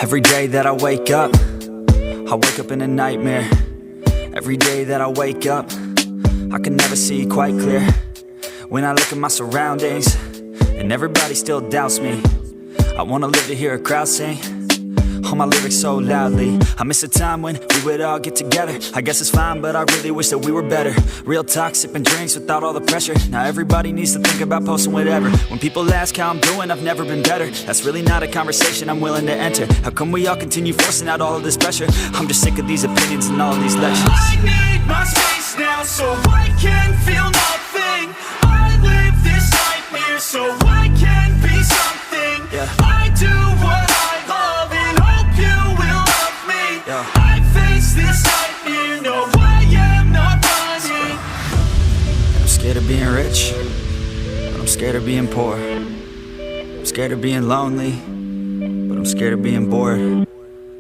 Every day that I wake up in a nightmare. Every day that I wake up, I can never see quite clear. When I look at my surroundings, and everybody still doubts me, I wanna live to hear a crowd sing all my lyrics so loudly. I miss a time when we would all get together. I guess it's fine, but I really wish that we were better. Real talk, sipping drinks without all the pressure. Now everybody needs to think about posting whatever. When people ask how I'm doing, I've never been better. That's really not a conversation I'm willing to enter. How come we all continue forcing out all of this pressure? I'm just sick of these opinions and all of these lectures. I need my space now so I can feel nothing. I live this nightmare so I can be something. I do what I love and hope you will love me. I face this nightmare, no I am not running. I'm scared of being rich, but I'm scared of being poor. I'm scared of being lonely, but I'm scared of being bored.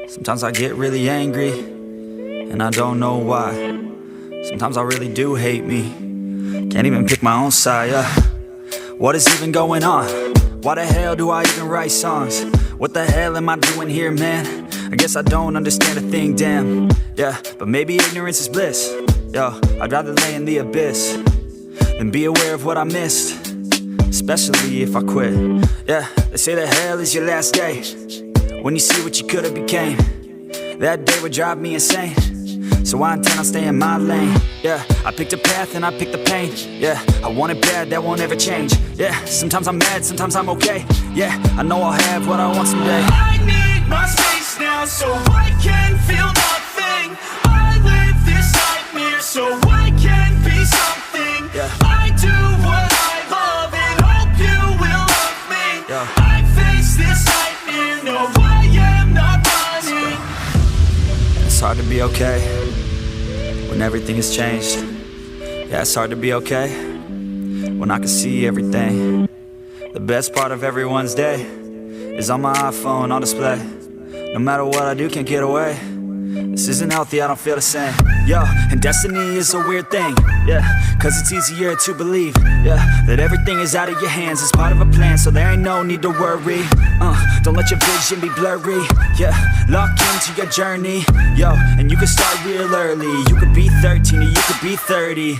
Sometimes I get really angry, and I don't know why. Sometimes I really do hate me, can't even pick my own side. What is even going on? Why the hell do I even write songs? What the hell am I doing here, man? I guess I don't understand a thing, damn. Yeah, but maybe ignorance is bliss. Yo, I'd rather lay in the abyss than be aware of what I missed, especially if I quit. Yeah, they say that hell is your last day, when you see what you could have became. That day would drive me insane, so I intend on staying in my lane. Yeah, I picked a path and I picked the pain. Yeah, I want it bad, that won't ever change. Yeah, sometimes I'm mad, sometimes I'm okay. Yeah, I know I'll have what I want someday. I need my space now so I can feel nothing. I live this nightmare so I can be something. I do what I love and hope you will love me. I face this nightmare, no I am not running. It's hard to be okay when everything has changed. Yeah, it's hard to be okay when I can see everything. The best part of everyone's day is on my iPhone on display. No matter what I do, can't get away. This isn't healthy, I don't feel the same. Yo, and destiny is a weird thing. Yeah, cause it's easier to believe, yeah, that everything is out of your hands. It's part of a plan, so there ain't no need to worry. Don't let your vision be blurry. Yeah, lock into your journey. Yo, and you can start real early. You could be 13 or you could be 30.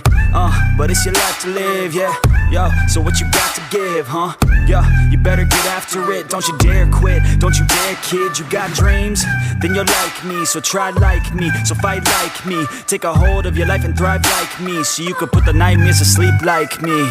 But it's your life to live, yeah. Yo, so what you got to give, huh? Yo, you better get after it. Don't you dare quit, don't you dare kid. You got dreams, then you're like me. So try like me, so fight like me. Take a hold of your life and thrive like me, so you can put the nightmares to sleep like me.